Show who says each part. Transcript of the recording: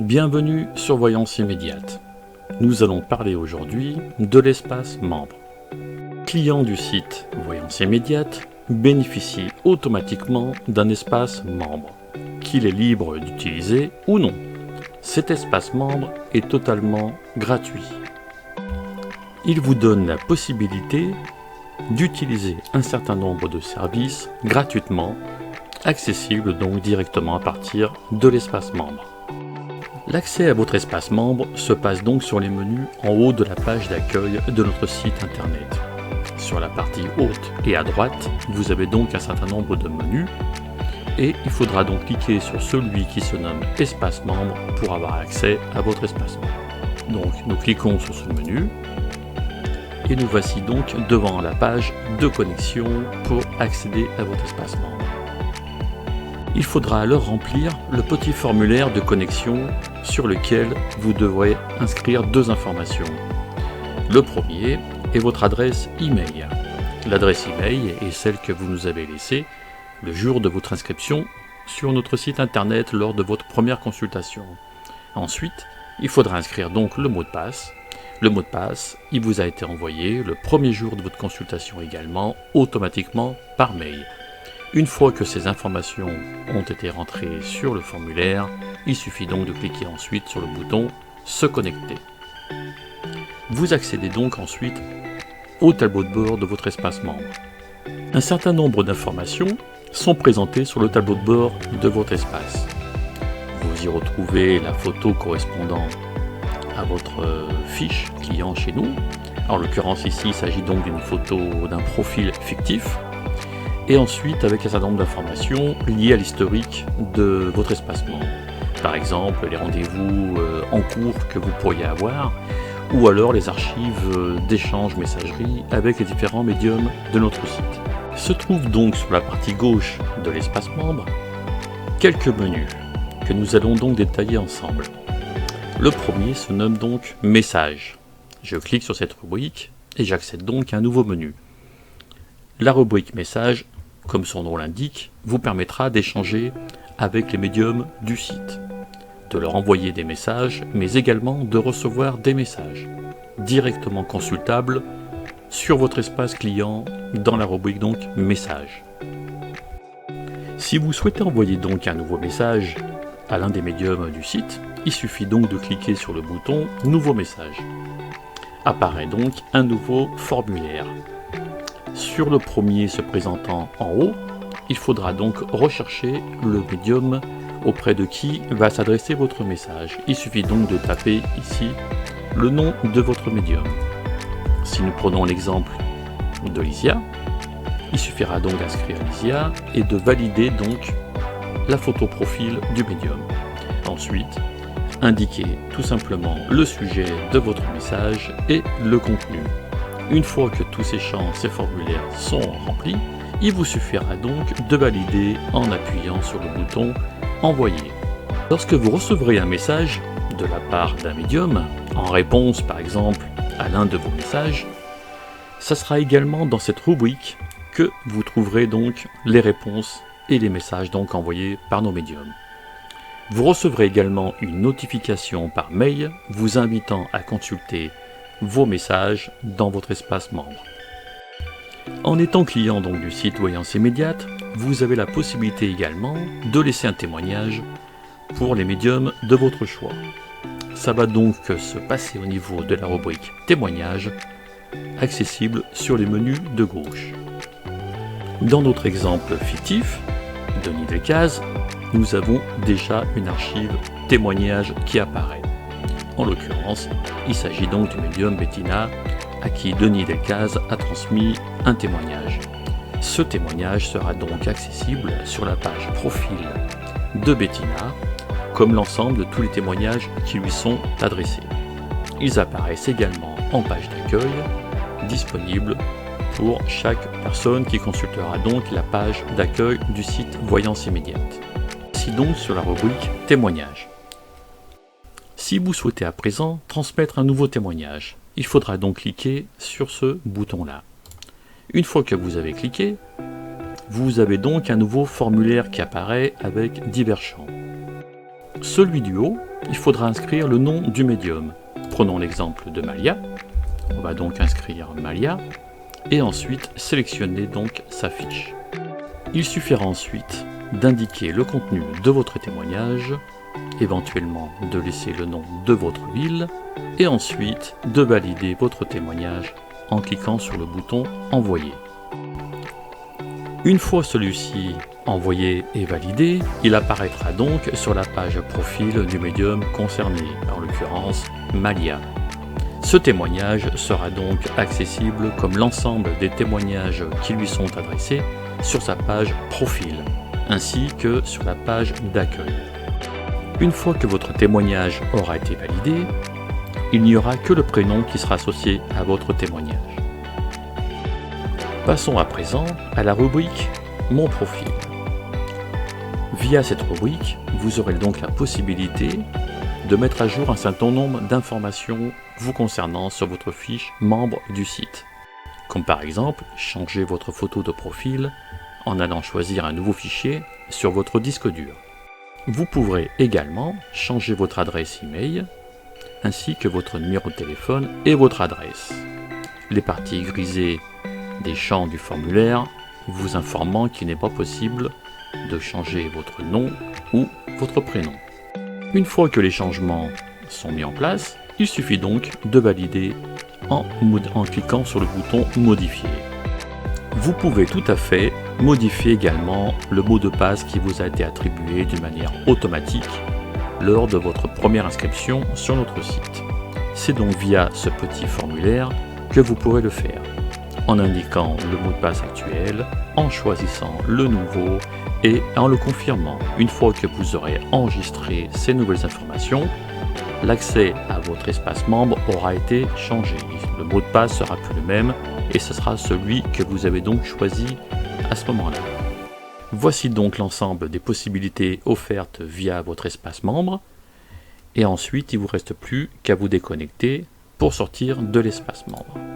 Speaker 1: Bienvenue sur Voyance Immédiate. Nous allons parler aujourd'hui de l'espace membre. Client du site Voyance Immédiate bénéficie automatiquement d'un espace membre, qu'il est libre d'utiliser ou non. Cet espace membre est totalement gratuit. Il vous donne la possibilité d'utiliser un certain nombre de services gratuitement, accessibles donc directement à partir de l'espace membre. L'accès à votre espace membre se passe donc sur les menus en haut de la page d'accueil de notre site internet. Sur la partie haute et à droite, vous avez donc un certain nombre de menus et il faudra donc cliquer sur celui qui se nomme Espace membre pour avoir accès à votre espace membre. Donc nous cliquons sur ce menu et nous voici donc devant la page de connexion pour accéder à votre espace membre. Il faudra alors remplir le petit formulaire de connexion sur lequel vous devrez inscrire deux informations. Le premier est votre adresse email. L'adresse email est celle que vous nous avez laissée le jour de votre inscription sur notre site internet lors de votre première consultation. Ensuite, il faudra inscrire donc le mot de passe. Le mot de passe, il vous a été envoyé le premier jour de votre consultation également, automatiquement par mail. Une fois que ces informations ont été rentrées sur le formulaire, il suffit donc de cliquer ensuite sur le bouton « Se connecter ». Vous accédez donc ensuite au tableau de bord de votre espace membre. Un certain nombre d'informations sont présentées sur le tableau de bord de votre espace. Vous y retrouvez la photo correspondant à votre fiche client chez nous. En l'occurrence ici, il s'agit donc d'une photo d'un profil fictif. Et ensuite avec un certain nombre d'informations liées à l'historique de votre espace membre. Par exemple, les rendez-vous en cours que vous pourriez avoir, ou alors les archives d'échanges messagerie avec les différents médiums de notre site. Se trouve donc sur la partie gauche de l'espace membre quelques menus que nous allons donc détailler ensemble. Le premier se nomme donc Messages. Je clique sur cette rubrique et j'accède donc à un nouveau menu. La rubrique Messages, comme son nom l'indique, vous permettra d'échanger avec les médiums du site, de leur envoyer des messages, mais également de recevoir des messages directement consultables sur votre espace client dans la rubrique donc Messages. Si vous souhaitez envoyer donc un nouveau message à l'un des médiums du site, il suffit donc de cliquer sur le bouton Nouveau message. Apparaît donc un nouveau formulaire. Sur le premier se présentant en haut, il faudra donc rechercher le médium auprès de qui va s'adresser votre message. Il suffit donc de taper ici le nom de votre médium. Si nous prenons l'exemple de Lysia, il suffira donc d'inscrire Lysia et de valider donc la photo profil du médium. Ensuite, indiquez tout simplement le sujet de votre message et le contenu. Une fois que tous ces champs, ces formulaires sont remplis, il vous suffira donc de valider en appuyant sur le bouton « Envoyer ». Lorsque vous recevrez un message de la part d'un médium, en réponse par exemple à l'un de vos messages, ça sera également dans cette rubrique que vous trouverez donc les réponses et les messages donc envoyés par nos médiums. Vous recevrez également une notification par mail vous invitant à consulter vos messages dans votre espace membre. En étant client donc du site Voyance Immédiate, vous avez la possibilité également de laisser un témoignage pour les médiums de votre choix. Ça va donc se passer au niveau de la rubrique Témoignages, accessible sur les menus de gauche. Dans notre exemple fictif, Denis Delcaze, nous avons déjà une archive témoignage qui apparaît. En l'occurrence, il s'agit donc du médium Bettina à qui Denis Delcaze a transmis un témoignage. Ce témoignage sera donc accessible sur la page profil de Bettina, comme l'ensemble de tous les témoignages qui lui sont adressés. Ils apparaissent également en page d'accueil, disponible pour chaque personne qui consultera donc la page d'accueil du site Voyance Immédiate. Ici donc sur la rubrique Témoignages. Si vous souhaitez à présent transmettre un nouveau témoignage, il faudra donc cliquer sur ce bouton-là. Une fois que vous avez cliqué, vous avez donc un nouveau formulaire qui apparaît avec divers champs. celui du haut, il faudra inscrire le nom du médium. Prenons l'exemple de Malia. On va donc inscrire Malia et ensuite sélectionner donc sa fiche. Il suffira ensuite d'indiquer le contenu de votre témoignage, éventuellement de laisser le nom de votre ville et ensuite de valider votre témoignage en cliquant sur le bouton Envoyer. Une fois celui-ci envoyé et validé, il apparaîtra donc sur la page profil du médium concerné, en l'occurrence Malia. Ce témoignage sera donc accessible comme l'ensemble des témoignages qui lui sont adressés sur sa page profil, ainsi que sur la page d'accueil. Une fois que votre témoignage aura été validé, il n'y aura que le prénom qui sera associé à votre témoignage. Passons à présent à la rubrique « Mon profil ». Via cette rubrique, vous aurez donc la possibilité de mettre à jour un certain nombre d'informations vous concernant sur votre fiche membre du site. Comme par exemple, changer votre photo de profil en allant choisir un nouveau fichier sur votre disque dur. Vous pourrez également changer votre adresse email ainsi que votre numéro de téléphone et votre adresse. Les parties grisées des champs du formulaire vous informant qu'il n'est pas possible de changer votre nom ou votre prénom. Une fois que les changements sont mis en place, il suffit donc de valider en cliquant sur le bouton Modifier. Vous pouvez tout à fait modifier également le mot de passe qui vous a été attribué d'une manière automatique lors de votre première inscription sur notre site. C'est donc via ce petit formulaire que vous pourrez le faire, en indiquant le mot de passe actuel, en choisissant le nouveau et en le confirmant. Une fois que vous aurez enregistré ces nouvelles informations, l'accès à votre espace membre aura été changé. Le mot de passe sera plus le même et ce sera celui que vous avez donc choisi à ce moment-là. Voici donc l'ensemble des possibilités offertes via votre espace membre et ensuite il ne vous reste plus qu'à vous déconnecter pour sortir de l'espace membre.